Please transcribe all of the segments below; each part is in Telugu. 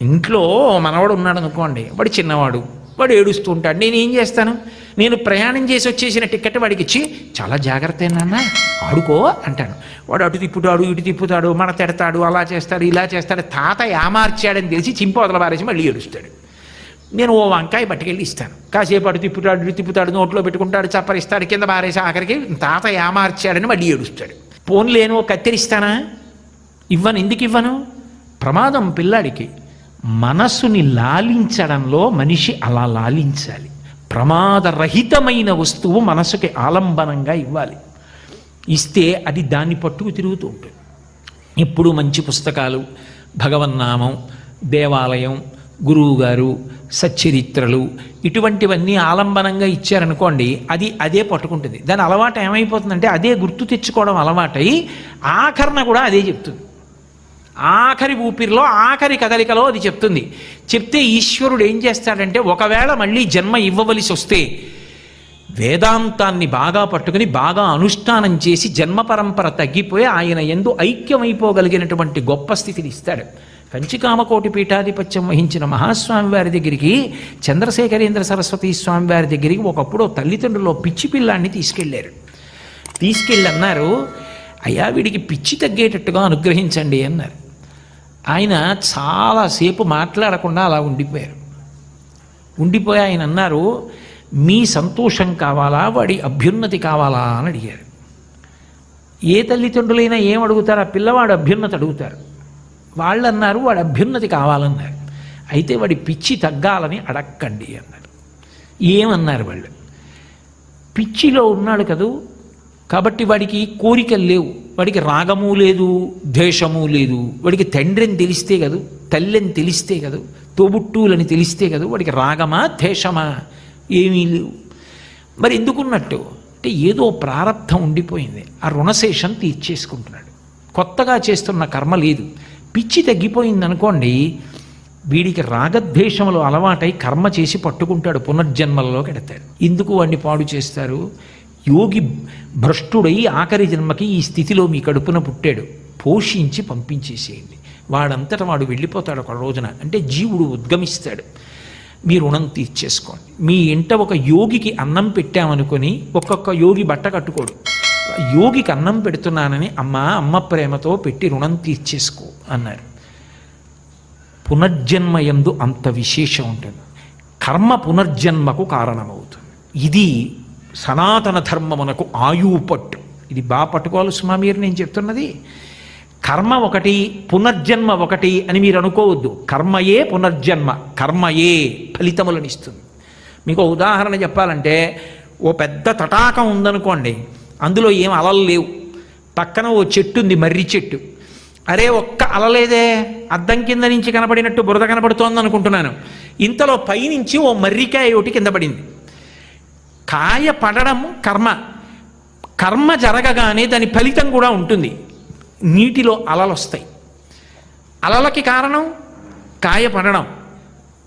ఇంట్లో మనవాడు ఉన్నాడు అనుకోండి, వాడు చిన్నవాడు, వాడు ఏడుస్తూ ఉంటాడు. నేను ఏం చేస్తాను? నేను ప్రయాణం చేసి వచ్చేసిన టికెట్ వాడికి ఇచ్చి చాలా జాగ్రత్త నాన్న ఆడుకో అంటాను. వాడు అటు తిప్పుతాడు, ఇటు తిప్పుతాడు, మన తిడతాడు, అలా చేస్తాడు, ఇలా చేస్తాడు. తాత ఏమార్చాడని తెలిసి చింప వదల పారేసి మళ్ళీ ఏడుస్తాడు. నేను ఓ వంకాయ పట్టుకెళ్ళి ఇస్తాను. కాసేపు అటు తిప్పుతాడు, ఇటు తిప్పుతాడు, నోట్లో పెట్టుకుంటాడు, చప్పరిస్తాడు, కింద పారేసి ఆఖరికి తాత ఏమార్చాడని మళ్ళీ ఏడుస్తాడు. పోన్లేను కత్తిరిస్తానా? ఇవ్వను. ఎందుకు ఇవ్వను? ప్రమాదం పిల్లాడికి. మనస్సుని లాలించడంలో మనిషి అలా లాలించాలి. ప్రమాదరహితమైన వస్తువు మనసుకి ఆలంబనంగా ఇవ్వాలి. ఇస్తే అది దాన్ని పట్టుకు తిరుగుతూ ఉంటుంది. ఇప్పుడు మంచి పుస్తకాలు, భగవన్నామం, దేవాలయం, గురువుగారు, సచ్చరిత్రలు ఇటువంటివన్నీ ఆలంబనంగా ఇచ్చారనుకోండి, అది అదే పట్టుకుంటుంది. దాని అలవాటు ఏమైపోతుందంటే అదే గుర్తు తెచ్చుకోవడం అలవాటై ఆఖరణ కూడా అదే చెప్తుంది. ఆఖరి ఊపిరిలో ఆఖరి కదలికలో అది చెప్తుంది. చెప్తే ఈశ్వరుడు ఏం చేస్తాడంటే, ఒకవేళ మళ్ళీ జన్మ ఇవ్వవలసి వస్తే వేదాంతాన్ని బాగా పట్టుకుని బాగా అనుష్ఠానం చేసి జన్మ పరంపర తగ్గిపోయి ఆయన యందు ఐక్యమైపోగలిగినటువంటి గొప్ప స్థితిని ఇస్తాడు. కంచికామకోటి పీఠాధిపత్యం వహించిన మహాస్వామి వారి దగ్గరికి, చంద్రశేఖరేంద్ర సరస్వతి స్వామి వారి దగ్గరికి ఒకప్పుడు తల్లిదండ్రులు పిచ్చి పిల్లాన్ని తీసుకెళ్లారు. తీసుకెళ్ళి అన్నారు, అయ్యా వీడికి పిచ్చి తగ్గేటట్టుగా అనుగ్రహించండి అన్నారు. ఆయన చాలాసేపు మాట్లాడకుండా అలా ఉండిపోయారు. ఉండిపోయి ఆయన అన్నారు, మీ సంతోషం కావాలా, వాడి అభ్యున్నతి కావాలా అని అడిగారు. ఏ తల్లిదండ్రులైనా ఏం అడుగుతారు? ఆ పిల్లవాడు అభ్యున్నతి అడుగుతారు. వాళ్ళు అన్నారు, వాడి అభ్యున్నతి కావాలన్నారు. అయితే వాడి పిచ్చి తగ్గాలని అడక్కండి అన్నారు. ఏమన్నారు వాళ్ళు? పిచ్చిలో ఉన్నాడు కదూ, కాబట్టి వాడికి కోరికలు లేవు, వాడికి రాగము లేదు, ద్వేషము లేదు. వాడికి తండ్రిని తెలిస్తే కదూ, తల్లిని తెలిస్తే కదూ, తోబుట్టువులని తెలిస్తే కదూ, వాడికి రాగమా ద్వేషమా ఏమీ లేవు. మరి ఎందుకున్నట్టు అంటే ఏదో ప్రారంధం ఉండిపోయింది. ఆ రుణశేషం తీర్చేసుకుంటున్నాడు. కొత్తగా చేస్తున్న కర్మ లేదు. పిచ్చి తగ్గిపోయింది అనుకోండి, వీడికి రాగద్వేషములు అలవాటై కర్మ చేసి పట్టుకుంటాడు, పునర్జన్మలలో కడతాడు. ఎందుకు వాడిని పాడు చేస్తారు? యోగి భ్రష్టుడై ఆఖరి జన్మకి ఈ స్థితిలో మీ కడుపున పుట్టాడు, పోషించి పంపించేసేయండి. వాడంతటా వాడు వెళ్ళిపోతాడు ఒక రోజున. అంటే జీవుడు ఉద్గమిస్తాడు. మీ రుణం తీర్చేసుకోండి. మీ ఇంట ఒక యోగికి అన్నం పెట్టామనుకొని ఒక్కొక్క యోగి బట్ట కట్టుకోడు. యోగికి అన్నం పెడుతున్నానని అమ్మ ప్రేమతో పెట్టి రుణం తీర్చేసుకో అన్నారు. పునర్జన్మయందు అంత విశేషం ఉంటుంది. కర్మ పునర్జన్మకు కారణమవుతుంది. ఇది సనాతన ధర్మమునకు ఆయువు పట్టు. ఇది బాగా పట్టుకోవాలి సుమా. మీరు నేను చెప్తున్నది కర్మ ఒకటి, పునర్జన్మ ఒకటి అని మీరు అనుకోవద్దు. కర్మయే పునర్జన్మ, కర్మయే ఫలితములను ఇస్తుంది. మీకు ఉదాహరణ చెప్పాలంటే, ఓ పెద్ద తటాకం ఉందనుకోండి, అందులో ఏం అలలు లేవు. పక్కన ఓ చెట్టు ఉంది, మర్రి చెట్టు. అరే ఒక్క అలలేదే, అద్దం కింద నుంచి కనబడినట్టు బురద కనబడుతోంది అనుకుంటున్నాను. ఇంతలో పైనుంచి ఓ మర్రికాయ ఒకటి కింద పడింది. కాయ పడడం కర్మ. కర్మ జరగగానే దాని ఫలితం కూడా ఉంటుంది. నీటిలో అలలు వస్తాయి. అలలకి కారణం కాయ పడడం.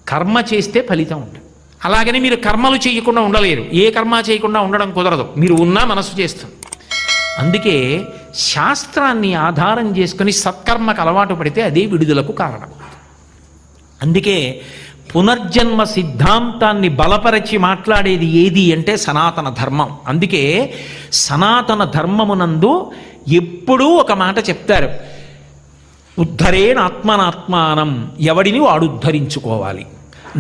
కర్మ చేస్తే ఫలితం ఉంటుంది. అలాగని మీరు కర్మలు చేయకుండా ఉండలేరు. ఏ కర్మ చేయకుండా ఉండడం కుదరదు. మీరు ఉన్నా మనసు చేస్తుంది. అందుకే శాస్త్రాన్ని ఆధారం చేసుకుని సత్కర్మకు అలవాటు పడితే అదే విడుదలకు కారణం. అందుకే పునర్జన్మ సిద్ధాంతాన్ని బలపరచి మాట్లాడేది ఏది అంటే సనాతన ధర్మం. అందుకే సనాతన ధర్మమునందు ఎప్పుడూ ఒక మాట చెప్తారు, ఉద్ధరేణ ఆత్మనాత్మానం. ఎవడిని వాడు ఉద్ధరించుకోవాలి.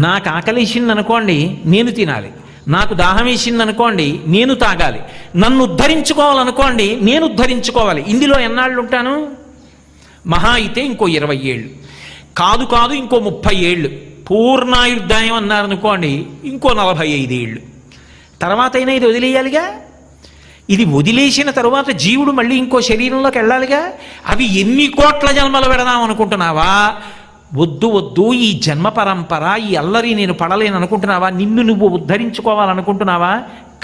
నాకు ఆకలేసింది అనుకోండి, నేను తినాలి. నాకు దాహం వేసింది అనుకోండి, నేను తాగాలి. నన్ను ఉద్ధరించుకోవాలనుకోండి, నేను ఉద్ధరించుకోవాలి. ఇందులో ఎన్నాళ్ళు ఉంటాను? మహా అయితే ఇంకో 20 ఏళ్ళు, కాదు ఇంకో 30 ఏళ్ళు. పూర్ణాయుర్దాయం అన్నారనుకోండి, ఇంకో 45 ఏళ్ళు. తర్వాత అయినా ఇది వదిలేయాలిగా. ఇది వదిలేసిన తరువాత జీవుడు మళ్ళీ ఇంకో శరీరంలోకి వెళ్ళాలిగా. అవి ఎన్ని కోట్ల జన్మలు పెడదాం అనుకుంటున్నావా? వద్దు, ఈ జన్మ పరంపర, ఈ అల్లరి నేను పడలేను అనుకుంటున్నావా? నిన్ను నువ్వు ఉద్ధరించుకోవాలనుకుంటున్నావా?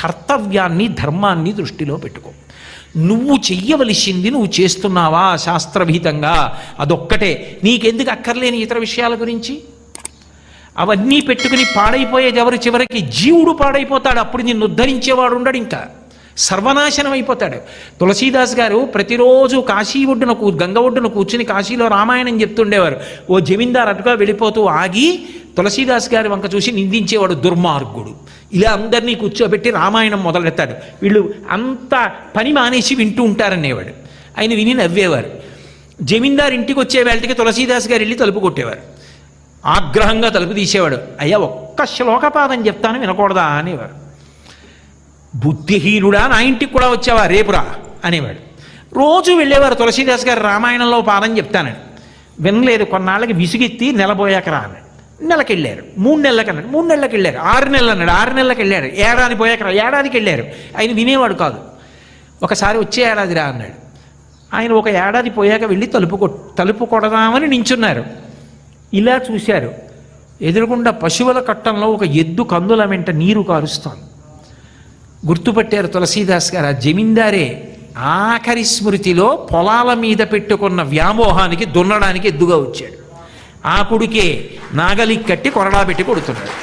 కర్తవ్యాన్ని, ధర్మాన్ని దృష్టిలో పెట్టుకో. నువ్వు చెయ్యవలసింది నువ్వు చేస్తున్నావా శాస్త్రవిహితంగా? అదొక్కటే. నీకెందుకు అక్కర్లేని ఇతర విషయాల గురించి? అవన్నీ పెట్టుకుని పాడైపోయేది ఎవరు? చివరికి జీవుడు పాడైపోతాడు. అప్పుడు నిన్ను ఉద్ధరించేవాడు ఉండడు. ఇంకా సర్వనాశనం అయిపోతాడు. తులసీదాస్ గారు ప్రతిరోజు కాశీ ఒడ్డున గంగ ఒడ్డున కూర్చుని కాశీలో రామాయణం చెప్తుండేవారు. ఓ జమీందారు అటుగా వెళ్ళిపోతూ ఆగి తులసీదాస్ గారి వంక చూసి నిందించేవాడు, దుర్మార్గుడు. ఇలా అందరినీ కూర్చోబెట్టి రామాయణం మొదలెత్తాడు. వీళ్ళు అంత పని మానేసి వింటూ ఉంటారనేవాడు. ఆయన విని నవ్వేవారు. జమీందారు ఇంటికి వచ్చే వేళకి తులసీదాస్ గారు వెళ్ళి తలుపు కొట్టేవారు. ఆగ్రహంగా తలుపు తీసేవాడు. అయ్యా ఒక్క శ్లోకపాదం చెప్తాను వినకూడదా అనేవారు. బుద్ధిహీనుడా, నా ఇంటికి కూడా వచ్చావా, రేపురా అనేవాడు. రోజు వెళ్ళేవారు తులసీదాస్ గారు రామాయణంలో పాదం చెప్తానని. వినలేదు. కొన్నాళ్ళకి విసుగెత్తి నెలపోయాక రా అన్నాడు. నెలకి వెళ్ళారు. 3 నెలలకు అన్నాడు. 3 నెలలకు వెళ్ళారు. 6 నెలలు అన్నాడు. 6 నెలలకు వెళ్ళారు. ఏడాది పోయాక రా, ఏడాదికి వెళ్ళారు. ఆయన వినేవాడు కాదు. ఒకసారి వచ్చే ఏడాది రా అన్నాడు. ఆయన ఒక ఏడాది పోయాక వెళ్ళి తలుపు కొడదామని నించున్నారు. ఇలా చూశారు. ఎదురుగుండా పశువుల కట్టంలో ఒక ఎద్దు కందుల వెంట నీరు కారుస్తాను. గుర్తుపట్టారు తులసీదాస్ గారు. ఆ జమీందారే ఆఖరి స్మృతిలో పొలాల మీద పెట్టుకున్న వ్యామోహానికి దున్నడానికి ఎద్దుగా వచ్చాడు. ఆ కొడుకే నాగలి కట్టి కొరడా పెట్టి కొడుతున్నాడు.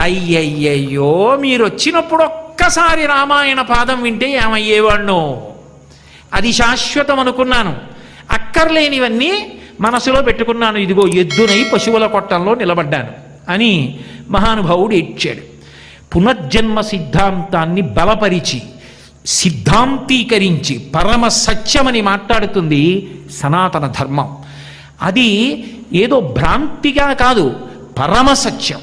అయ్యయ్యయ్యో, మీరు వచ్చినప్పుడు ఒక్కసారి రామాయణ పాదం వింటే ఏమయ్యేవాణ్ణో. అది శాశ్వతం అనుకున్నాను. అక్కర్లేనివన్నీ మనసులో పెట్టుకున్నాను. ఇదిగో ఎద్దునై పశువుల కొట్టంలో నిలబడ్డాను అని మహానుభావుడు ఏడ్చాడు. పునర్జన్మ సిద్ధాంతాన్ని బలపరిచి సిద్ధాంతీకరించి పరమ సత్యమని మాట్లాడుతుంది సనాతన ధర్మం. అది ఏదో భ్రాంతిగా కాదు, పరమ సత్యం.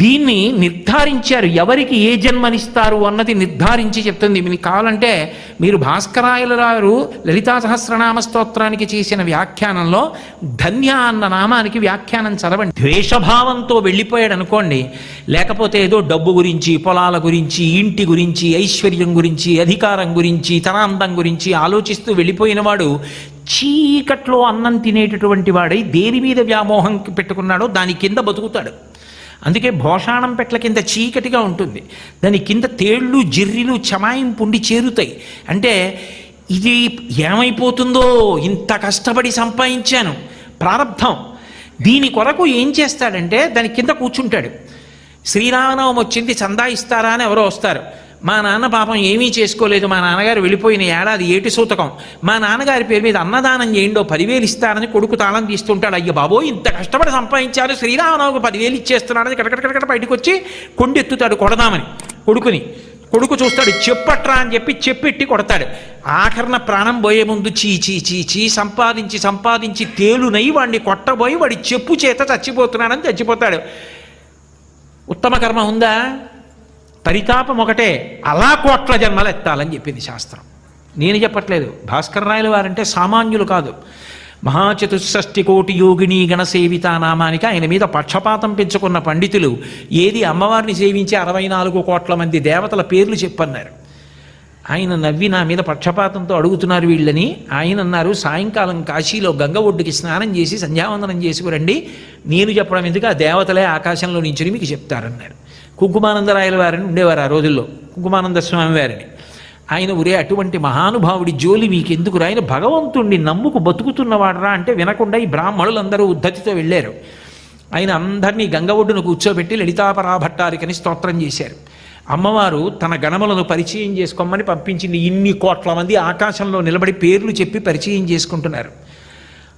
దీన్ని నిర్ధారించారు. ఎవరికి ఏ జన్మనిస్తారు అన్నది నిర్ధారించి చెప్తుంది. మీకు కావాలంటే మీరు భాస్కరాయల గారు లలితా సహస్రనామ స్తోత్రానికి చేసిన వ్యాఖ్యానంలో ధన్య అన్న నామానికి వ్యాఖ్యానం చదవండి. ద్వేషభావంతో వెళ్ళిపోయాడు అనుకోండి, లేకపోతే ఏదో డబ్బు గురించి, పొలాల గురించి, ఇంటి గురించి, ఐశ్వర్యం గురించి, అధికారం గురించి, తన అందం గురించి ఆలోచిస్తూ వెళ్ళిపోయిన వాడు చీకట్లో అన్నం తినేటటువంటి వాడై దేని మీద వ్యామోహం పెట్టుకున్నాడో దాని కింద బతుకుతాడు. అందుకే భోషాణం పెట్ల కింద చీకటిగా ఉంటుంది. దాని కింద తేళ్ళు, జిర్రిలు చమాయింపుండి చేరుతాయి. అంటే ఇది ఏమైపోతుందో, ఇంత కష్టపడి సంపాదించాను, ప్రారంధం. దీని కొరకు ఏం చేస్తాడంటే దాని కింద కూర్చుంటాడు. శ్రీరామనవమి వచ్చింది, చందా ఇస్తారా అని ఎవరో వస్తారు. మా నాన్న పాపం ఏమీ చేసుకోలేదు, మా నాన్నగారు వెళ్ళిపోయిన ఏడాది ఏటి సూతకం, మా నాన్నగారి పేరు మీద అన్నదానం చేయండో 10,000 ఇస్తారని కొడుకు తాళం తీస్తుంటాడు. అయ్య బాబో, ఇంత కష్టపడి సంపాదించారు, శ్రీరామనవమికి 10,000 ఇచ్చేస్తున్నాడని కటకటకట బయటకు వచ్చి కొండెత్తుతాడు కొడదామని. కొడుకు చూస్తాడు, చెప్పట్రా అని చెప్పి చెప్పెట్టి కొడతాడు. ఆఖరణ ప్రాణం పోయే ముందు చీ సంపాదించి తేలునై వాడిని కొట్టబోయి వాడి చెప్పు చేత చచ్చిపోతున్నాడని చచ్చిపోతాడు. ఉత్తమ కర్మ ఉందా? పరితాపం ఒకటే. అలా కోట్ల జన్మలు ఎత్తాలని చెప్పింది శాస్త్రం. నేను చెప్పట్లేదు. భాస్కర రాయల వారంటే సామాన్యులు కాదు. మహాచతుషష్టి కోటి యోగిని గణసేవిత నామానికి ఆయన మీద పక్షపాతం పెంచుకున్న పండితులు ఏది అమ్మవారిని సేవించే 64 కోట్ల మంది దేవతల పేర్లు చెప్పన్నారు. ఆయన నవ్వి నా మీద పక్షపాతంతో అడుగుతున్నారు వీళ్ళని. ఆయన అన్నారు, సాయంకాలం కాశీలో గంగ ఒడ్డుకి స్నానం చేసి సంధ్యావందనం చేసుకురండి, నేను చెప్పడం ఎందుకు, ఆ దేవతలే ఆకాశంలో నుంచి మీకు చెప్తారన్నారు. కుంకుమానందరాయల వారిని ఉండేవారు ఆ రోజుల్లో, కుంకుమానంద స్వామి వారిని. ఆయన ఉరే అటువంటి మహానుభావుడి జోలి మీకెందుకు, ఆయన భగవంతుణ్ణి నమ్ముకు బతుకుతున్నవాడరా అంటే వినకుండా ఈ బ్రాహ్మణులందరూ ఉద్ధతితో వెళ్ళారు. ఆయన అందరినీ గంగ ఒడ్డును కూర్చోబెట్టి లలితాపరాభట్టారికని స్తోత్రం చేశారు. అమ్మవారు తన గణములను పరిచయం చేసుకోమని పంపించింది. ఇన్ని కోట్ల మంది ఆకాశంలో నిలబడి పేర్లు చెప్పి పరిచయం చేసుకుంటున్నారు.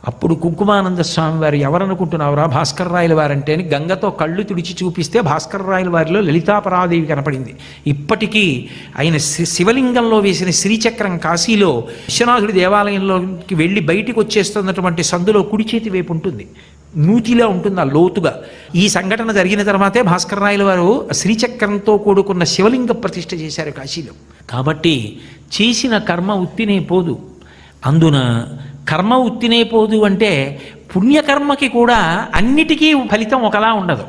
అప్పుడు కుంకుమానంద స్వామి వారు, ఎవరనుకుంటున్నావురా భాస్కర రాయల వారంటే అని గంగతో కళ్ళు తుడిచి చూపిస్తే భాస్కర రాయల వారిలో లలితాపరాదేవి కనపడింది. ఇప్పటికీ ఆయన శివలింగంలో వేసిన శ్రీచక్రం కాశీలో విశ్వనాథుడి దేవాలయంలోకి వెళ్ళి బయటికి వచ్చేస్తున్నటువంటి సందులో కుడి చేతి వైపు ఉంటుంది, నూతిలా ఉంటుంది ఆ లోతుగా. ఈ సంఘటన జరిగిన తర్వాతే భాస్కర రాయల వారు శ్రీచక్రంతో కూడుకున్న శివలింగ ప్రతిష్ఠ చేశారు కాశీలో. కాబట్టి చేసిన కర్మ ఉత్తినే పోదు. అందున కర్మ ఉత్తినే పోదు అంటే పుణ్యకర్మకి కూడా అన్నిటికీ ఫలితం ఒకలా ఉండదు.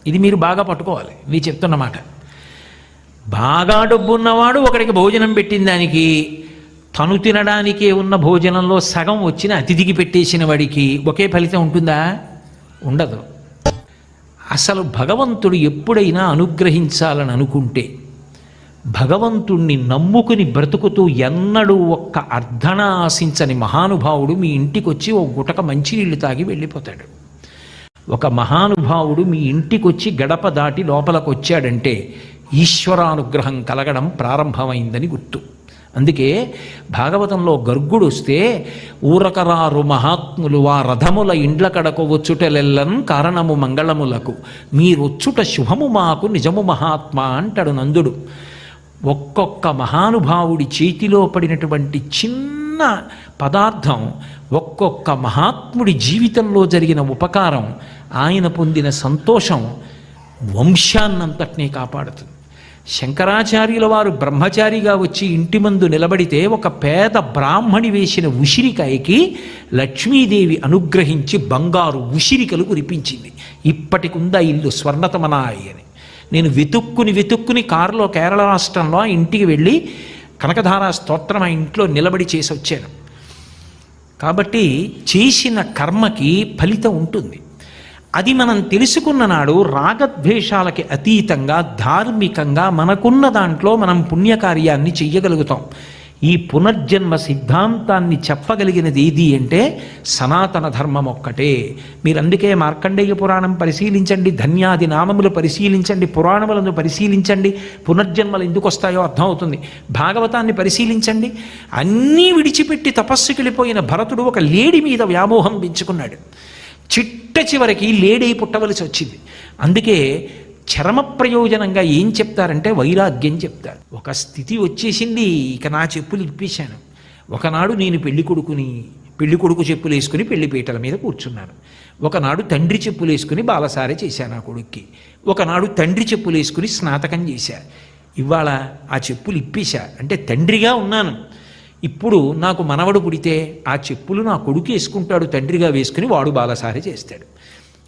ఇది మీరు బాగా పట్టుకోవాలి. నేను చెప్తున్నమాట. బాగా డబ్బున్నవాడు ఒకడికి భోజనం పెట్టిన దానికి, తను తినడానికే ఉన్న భోజనంలో సగం వచ్చిన అతిథికి పెట్టేసిన వాడికి ఒకే ఫలితం ఉంటుందా? ఉండదు. అసలు భగవంతుడు ఎప్పుడైనా అనుగ్రహించాలని అనుకుంటే, భగవంతుణ్ణి నమ్ముకుని బ్రతుకుతూ ఎన్నడూ ఒక్క అర్ధన ఆశించని మహానుభావుడు మీ ఇంటికి వచ్చి ఓ గుటక మంచినీళ్ళు తాగి వెళ్ళిపోతాడు. ఒక మహానుభావుడు మీ ఇంటికి వచ్చి గడప దాటి లోపలికి వచ్చాడంటే ఈశ్వరానుగ్రహం కలగడం ప్రారంభమైందని గుర్తు. అందుకే భాగవతంలో గర్గుడు వస్తే ఊరకరారు మహాత్ములు ఆ రథముల ఇండ్ల కడకు వచ్చుటలెల్లం కారణము మంగళములకు మీరొచ్చుట శుభము మాకు నిజము మహాత్మా అంటాడు నందుడు. ఒక్కొక్క మహానుభావుడి చేతిలో పడినటువంటి చిన్న పదార్థం, ఒక్కొక్క మహాత్ముడి జీవితంలో జరిగిన ఉపకారం, ఆయన పొందిన సంతోషం వంశాన్నంతటినీ కాపాడుతుంది. శంకరాచార్యుల వారు బ్రహ్మచారిగా వచ్చి ఇంటి ముందు నిలబడితే ఒక పేద బ్రాహ్మణి వేసిన ఉసిరికాయకి లక్ష్మీదేవి అనుగ్రహించి బంగారు ఉసిరికలు కురిపించింది. ఇప్పటికుందా ఇల్లు స్వర్ణతమనాయి అని. నేను వెతుక్కుని కారులో కేరళ రాష్ట్రంలో ఆ ఇంటికి వెళ్ళి కనకధారా స్తోత్రం ఆ ఇంట్లో నిలబడి చేసి వచ్చాను. కాబట్టి చేసిన కర్మకి ఫలితం ఉంటుంది. అది మనం తెలుసుకున్న నాడు రాగద్వేషాలకి అతీతంగా ధార్మికంగా మనకున్న దాంట్లో మనం పుణ్యకార్యాన్ని చెయ్యగలుగుతాం. ఈ పునర్జన్మ సిద్ధాంతాన్ని చెప్పగలిగినది ఏది అంటే సనాతన ధర్మం ఒక్కటే. మీరు అందుకే మార్కండేయ పురాణం పరిశీలించండి, ధన్యాది నామములు పరిశీలించండి, పురాణములను పరిశీలించండి, పునర్జన్మలు ఎందుకు వస్తాయో అర్థమవుతుంది. భాగవతాన్ని పరిశీలించండి. అన్నీ విడిచిపెట్టి తపస్సుకి వెళ్ళిపోయిన భరతుడు ఒక లేడి మీద వ్యామోహం పెంచుకున్నాడు. చిట్ట చివరికి లేడై పుట్టవలసి వచ్చింది. అందుకే చరమ ప్రయోజనంగా ఏం చెప్తారంటే వైరాగ్యం చెప్తారు. ఒక స్థితి వచ్చేసింది, ఇక నా చెప్పులు ఇప్పేశాను. ఒకనాడు నేను పెళ్లి కొడుకు చెప్పులు వేసుకుని పెళ్లిపీటల మీద కూర్చున్నాను. ఒకనాడు తండ్రి చెప్పులు వేసుకుని బాలసారే చేశాను ఆ కొడుక్కి. ఒకనాడు తండ్రి చెప్పులు వేసుకుని స్నాతకం చేశా. ఇవాళ ఆ చెప్పులు ఇప్పేశా అంటే తండ్రిగా ఉన్నాను. ఇప్పుడు నాకు మనవడు పుడితే ఆ చెప్పులు నా కొడుకు వేసుకుంటాడు, తండ్రిగా వేసుకుని వాడు బాలసారే చేస్తాడు.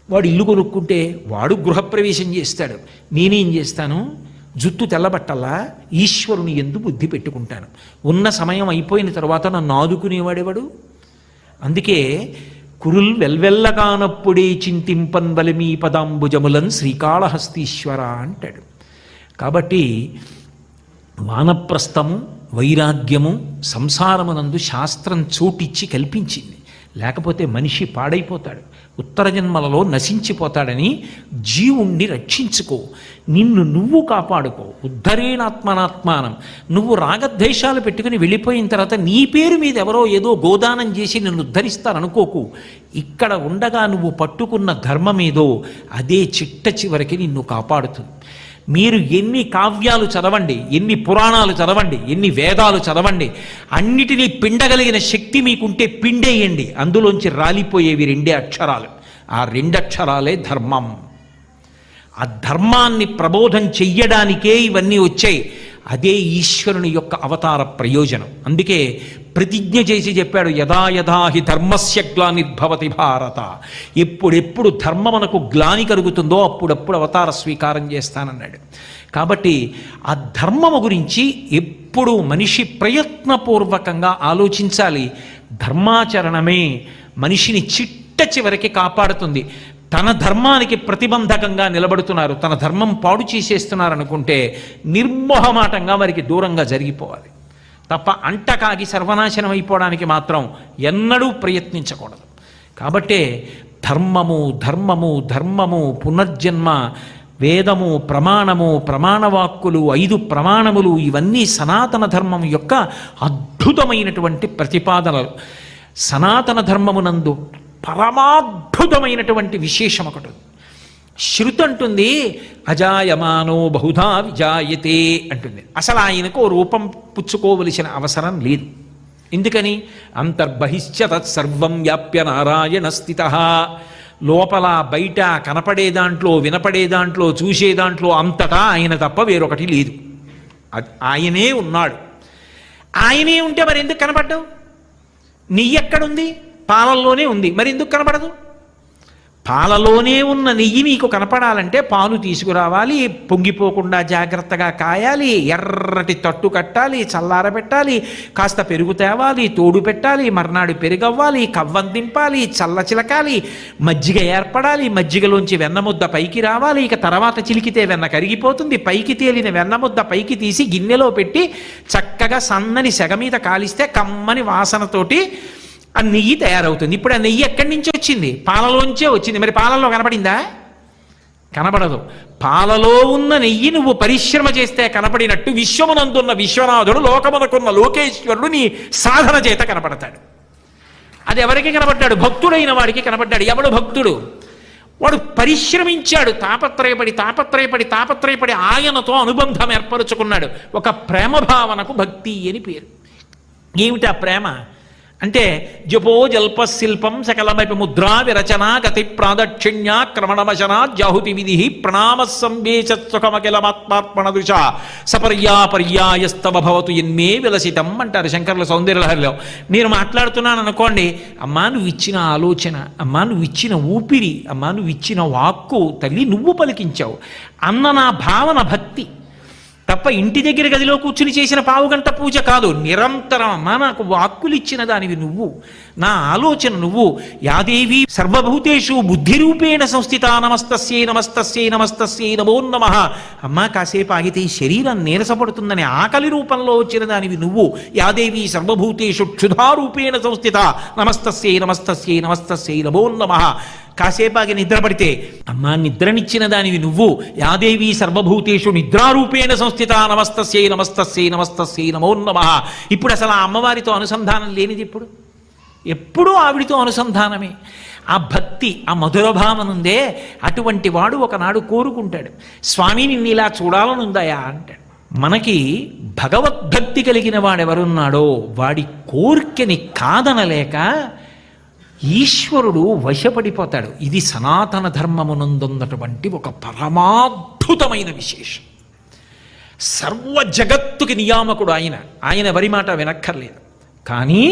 వాడు ఇల్లు కొనుక్కుంటే వాడు గృహప్రవేశం చేస్తాడు. నేనేం చేస్తాను? జుట్టు తెల్లబట్టల్లా ఈశ్వరుని ఎందు బుద్ధి పెట్టుకుంటాను. ఉన్న సమయం అయిపోయిన తర్వాత నన్ను ఆదుకునేవాడేవాడు. అందుకే కురుల్ వెల్వెల్లగానప్పుడే చింతింపన్ బలిమీ పదాంబుజములన్ శ్రీకాళహస్తీశ్వర అంటాడు. కాబట్టి వానప్రస్థము, వైరాగ్యము సంసారమునందు శాస్త్రం చోటిచ్చి కల్పించింది. లేకపోతే మనిషి పాడైపోతాడు, ఉత్తర జన్మలలో నశించిపోతాడని జీవుణ్ణి రక్షించుకో, నిన్ను నువ్వు కాపాడుకో. ఉద్ధరేణాత్మనాత్మానం. నువ్వు రాగద్వేషాలు పెట్టుకుని వెళ్ళిపోయిన తర్వాత నీ పేరు మీద ఎవరో ఏదో గోదానం చేసి నిన్ను ఉద్ధరిస్తారనుకోకు. ఇక్కడ ఉండగా నువ్వు పట్టుకున్న ధర్మమేదో అదే చిట్ట చివరికి నిన్ను కాపాడుతుంది. మీరు ఎన్ని కావ్యాలు చదవండి, ఎన్ని పురాణాలు చదవండి, ఎన్ని వేదాలు చదవండి, అన్నిటినీ పిండగలిగిన శక్తి మీకుంటే పిండేయండి. అందులోంచి రాలిపోయేవి రెండే అక్షరాలు. ఆ రెండక్షరాలే ధర్మం. ఆ ధర్మాన్ని ప్రబోధం చెయ్యడానికే ఇవన్నీ వచ్చాయి. అదే ఈశ్వరుని యొక్క అవతార ప్రయోజనం. అందుకే ప్రతిజ్ఞ చేసి చెప్పాడు, యదా యదా హి ధర్మస్య గ్లానిర్భవతి భారత. ఎప్పుడెప్పుడు ధర్మమునకు గ్లాని కలుగుతుందో అప్పుడప్పుడు అవతార స్వీకారం చేస్తానన్నాడు. కాబట్టి ఆ ధర్మము గురించి ఎప్పుడు మనిషి ప్రయత్నపూర్వకంగా ఆలోచించాలి. ధర్మాచరణమే మనిషిని చిట్ట చివరికి కాపాడుతుంది. తన ధర్మానికి ప్రతిబంధకంగా నిలబడుతున్నారు, తన ధర్మం పాడు చేసేస్తున్నారు అనుకుంటే నిర్మోహమాటంగా వారికి దూరంగా జరిగిపోవాలి తప్ప అంటకాగి సర్వనాశనం అయిపోవడానికి మాత్రం ఎన్నడూ ప్రయత్నించకూడదు. కాబట్టే ధర్మము ధర్మము ధర్మము పునర్జన్మ, వేదము, ప్రమాణము, ప్రమాణవాక్కులు, 5 ప్రమాణములు, ఇవన్నీ సనాతన ధర్మం యొక్క అద్భుతమైనటువంటి ప్రతిపాదనలు. సనాతన ధర్మమునందు పరమాద్భుతమైనటువంటి విశేషం ఒకటి. శృతి అంటుంది అజాయమానో బహుధా విజాయతే అంటుంది. అసలు ఆయనకు రూపం పుచ్చుకోవలసిన అవసరం లేదు. ఎందుకని? అంతర్బహిశ్చ తత్సర్వం వ్యాప్య నారాయణ స్థితః. లోపల బయట కనపడే దాంట్లో, వినపడే దాంట్లో, చూసే దాంట్లో అంతటా ఆయన తప్ప వేరొకటి లేదు. ఆయనే ఉన్నాడు. ఆయనే ఉంటే మరి ఎందుకు కనపడ్డావు? నెయ్యి ఎక్కడుంది? పాలల్లోనే ఉంది. మరి ఎందుకు కనపడదు? పాలలోనే ఉన్న నెయ్యి మీకు కనపడాలంటే పాలు తీసుకురావాలి, పొంగిపోకుండా జాగ్రత్తగా కాయాలి, ఎర్రటి తట్టు కట్టాలి, చల్లారబెట్టాలి, కాస్త పెరుగు తేవాలి, తోడు పెట్టాలి, మర్నాడు పెరుగవ్వాలి, కవ్వం దింపాలి, చల్ల చిలకాలి, మజ్జిగ ఏర్పడాలి, మజ్జిగలోంచి వెన్నముద్ద పైకి రావాలి. ఇక తర్వాత చిలికితే వెన్న కరిగిపోతుంది. పైకి తేలిన వెన్నముద్ద పైకి తీసి గిన్నెలో పెట్టి చక్కగా సన్నని సెగ మీద కాలిస్తే కమ్మని వాసనతోటి ఆ నెయ్యి తయారవుతుంది. ఇప్పుడు ఆ నెయ్యి ఎక్కడి నుంచి వచ్చింది? పాలలోంచే వచ్చింది. మరి పాలల్లో కనపడిందా? కనబడదు. పాలలో ఉన్న నెయ్యి నువ్వు పరిశ్రమ చేస్తే కనపడినట్టు విశ్వమునందున్న విశ్వనాథుడు, లోకమునకున్న లోకేశ్వరుడు నీ సాధన చేత కనపడతాడు. అది ఎవరికి కనబడ్డాడు? భక్తుడైన వాడికి కనబడ్డాడు. ఎవడు భక్తుడు? వాడు పరిశ్రమించాడు, తాపత్రయపడి ఆయనతో అనుబంధం ఏర్పరుచుకున్నాడు. ఒక ప్రేమ భావనకు భక్తి అని పేరు. ఏమిటా ప్రేమ అంటే? జపో జల్పశిల్పం సకలమపి ముద్రా విరచన గతి ప్రాదక్షిణ్యా క్రమణవశనా జాహుతి విధి ప్రణామ సంవేశసుఖమఖిలమాత్మార్పణ దృశ సపర్యాపర్యాయస్తవ భవతు ఎన్మే విలసితం అంటారు శంకరుల సౌందర్యలహరిలో. నేను మాట్లాడుతున్నాను అనుకోండి, అమ్మా నువ్వు ఇచ్చిన ఆలోచన, అమ్మా నువ్వు ఇచ్చిన ఊపిరి, అమ్మా నువ్వు ఇచ్చిన వాక్కు తల్లి నువ్వు పలికించావు అన్న నా భావన భక్తి తప్ప ఇంటి దగ్గర గదిలో కూర్చుని చేసిన పావుగంట పూజ కాదు. నిరంతరం అమ్మా నాకు వాక్కులు ఇచ్చిన దానివి నువ్వు, నా ఆలోచన నువ్వు. యాదేవి సర్వభూతేషు బుద్ధిరూపేణ సంస్థిత నమస్తస్యై నమస్తస్యై నమస్తస్యై నమో నమః. అమ్మా కాసేపు ఆగితే ఈ శరీరం నీరసపడుతుందని ఆకలి రూపంలో వచ్చిన దానివి నువ్వు. యాదేవి సర్వభూతేషు క్షుధారూపేణ సంస్థిత నమస్తస్యై నమస్తస్యై నమస్తస్యై నమో నమః. కాసేపాగి నిద్రపడితే అమ్మా నిద్రనిచ్చిన దానివి నువ్వు. యాదేవి సర్వభూతేషు నిద్రారూపేణ సంస్థిత నమస్తస్యై నమస్తస్యై నమస్తస్యై నమో నమః. ఇప్పుడు అసలు ఆ అమ్మవారితో అనుసంధానం లేనిది ఎప్పుడూ ఆవిడితో అనుసంధానమే. ఆ భక్తి, ఆ మధుర భావనుందే, అటువంటి వాడు ఒకనాడు కోరుకుంటాడు, స్వామి నిన్ను ఇలా చూడాలనుందయా అంటాడు. మనకి భగవద్భక్తి కలిగిన వాడెవరున్నాడో వాడి కోరికని కాదనలేక ఈశ్వరుడు వశపడిపోతాడు. ఇది సనాతన ధర్మమునందున్నటువంటి ఒక పరమాద్భుతమైన విశేషం. సర్వ జగత్తుకి నియామకుడు ఆయన ఎవరి మాట వినక్కర్లేదు. కానీ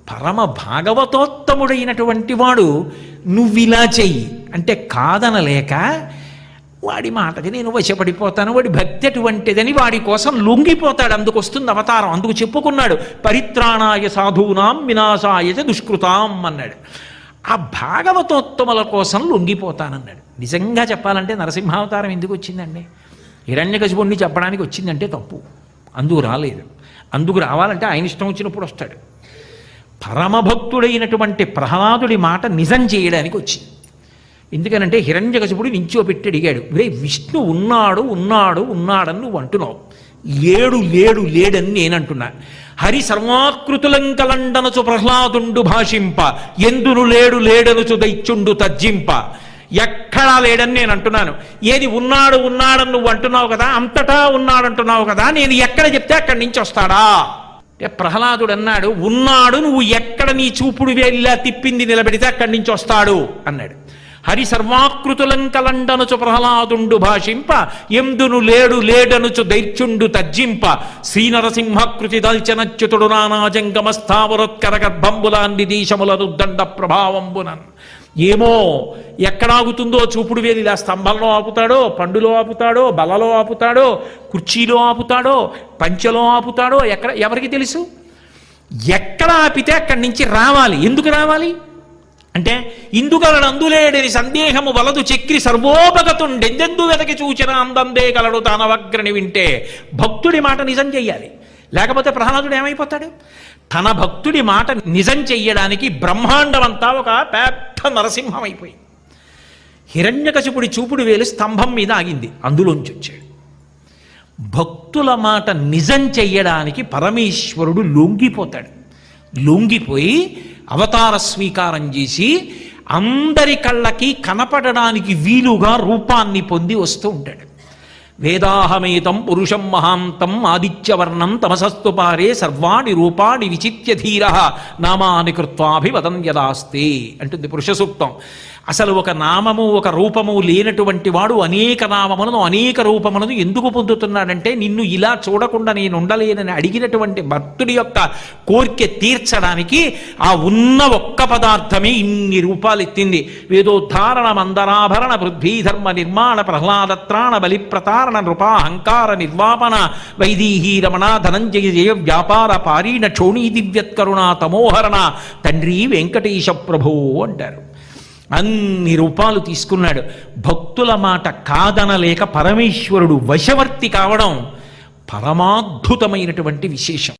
పరమ భాగవతోత్తముడైనటువంటి వాడు నువ్విలా చెయ్యి అంటే కాదనలేక వాడి మాటకి నేను వశపడిపోతాను, వాడి భక్తి అటువంటిదని వాడి కోసం లొంగిపోతాడు. అందుకు వస్తుంది అవతారం. అందుకు చెప్పుకున్నాడు పరిత్రాణాయ సాధూనాం వినాశాయ చ దుష్కృతాం అన్నాడు. ఆ భాగవతోత్తముల కోసం లొంగిపోతానన్నాడు. నిజంగా చెప్పాలంటే నరసింహావతారం ఎందుకు వచ్చిందండి? హిరణ్యకశిపుణ్ణి చెప్పడానికి వచ్చిందంటే తప్పు. అందుకు రాలేదు. అందుకు రావాలంటే ఆయన ఇష్టం వచ్చినప్పుడు వస్తాడు. పరమభక్తుడైనటువంటి ప్రహ్లాదుడి మాట నిజం చేయడానికి వచ్చింది. ఎందుకనంటే హిరణ్యకశిపుడు నించోపెట్టి అడిగాడు, విష్ణు ఉన్నాడని నువ్వు అంటున్నావు, లేడని నేనంటున్నా. హరి సర్వాకృతులంకలండనచు ప్రహ్లాదుండు భాషింప ఎందును లేడనుచు దైత్యుండు తర్జింప. ఎక్కడా లేడని నేను అంటున్నాను. ఏది ఉన్నాడని నువ్వు అంటున్నావు కదా, అంతటా ఉన్నాడంటున్నావు కదా, నేను ఎక్కడ చెప్తే అక్కడి నుంచి వస్తాడా అంటే ప్రహ్లాదుడు అన్నాడు, ఉన్నాడు, నువ్వు ఎక్కడ నీ చూపుడు వేలిలా తిప్పింది నిలబెడితే అక్కడి నుంచి వస్తాడు అన్నాడు. హరి సర్వాకృతులంకలండనుచు ప్రహ్లాదుండు భాషింప ఎందును లేడనుచు దైత్యుండు తర్జింప. శ్రీనరసింహకృతి దల్చనచ్యుతుడు నానాజంగమస్థావరోత్కర గర్భంబులాన్ని దీశముల రుద్దండ ప్రభావంబునన్. ఏమో ఎక్కడాగుతుందో చూపుడు వేలు, ఇలా స్తంభంలో ఆపుతాడో, పండులో ఆపుతాడో, బలలో ఆపుతాడో, కుర్చీలో ఆపుతాడో, పంచెలో ఆపుతాడో, ఎవరికి తెలుసు? ఎక్కడ ఆపితే అక్కడి నుంచి రావాలి. ఎందుకు రావాలి అంటే ఇందుగలడు అందులేడని సందేహము వలదు చక్రి సర్వోపగతుండెందెందు వెతకి చూచిన అందందే గలడు తానవగ్రని వింటే. భక్తుడి మాట నిజం చెయ్యాలి, లేకపోతే ప్రహ్లాదుడు ఏమైపోతాడు? తన భక్తుడి మాట నిజం చెయ్యడానికి బ్రహ్మాండం అంతా ఒక పెద్ద నరసింహం అయిపోయింది. హిరణ్యకశిపుడి చూపుడు వేలు స్తంభం మీద ఆగింది, అందులోంచి వచ్చాడు. భక్తుల మాట నిజం చెయ్యడానికి పరమేశ్వరుడు లొంగిపోతాడు. లొంగిపోయి అవతార స్వీకారం చేసి అందరి కళ్ళకి కనపడడానికి వీలుగా రూపాన్ని పొంది వస్తూ ఉంటాడు. వేదాహమేతం పురుషం మహాంతం ఆదిత్యవర్ణం తమసస్తు పారే సర్వాణి రూపాణి విచిత్య ధీర నామాని కృత్వాభివదన్ యదాస్తే అంటుంది పురుష సూక్తం. అసలు ఒక నామము ఒక రూపము లేనటువంటి వాడు అనేక నామములను అనేక రూపములను ఎందుకు పొందుతున్నాడంటే నిన్ను ఇలా చూడకుండా నేను ఉండలేనని అడిగినటువంటి భక్తుడి యొక్క కోరిక తీర్చడానికి ఆ ఉన్న ఒక్క పదార్థమే ఇన్ని రూపాలు ఎత్తింది. వేదోద్ధారణ మందరాభరణ పృథ్వీధర్మ నిర్మాణ ప్రహ్లాదత్రాణ బలిప్రతారణ నృపాహంకార నిర్వాపన వైదీహీ రమణ ధనంజయ జయ వ్యాపార పారీణ క్షోణీ దివ్యత్కరుణ తమోహరణ తండ్రి వెంకటేశ ప్రభో అంటారు. అన్ని రూపాలు తీసుకున్నాడు. భక్తుల మాట కాదనలేక పరమేశ్వరుడు వశవర్తి కావడం పరమాద్భుతమైనటువంటి విశేషం.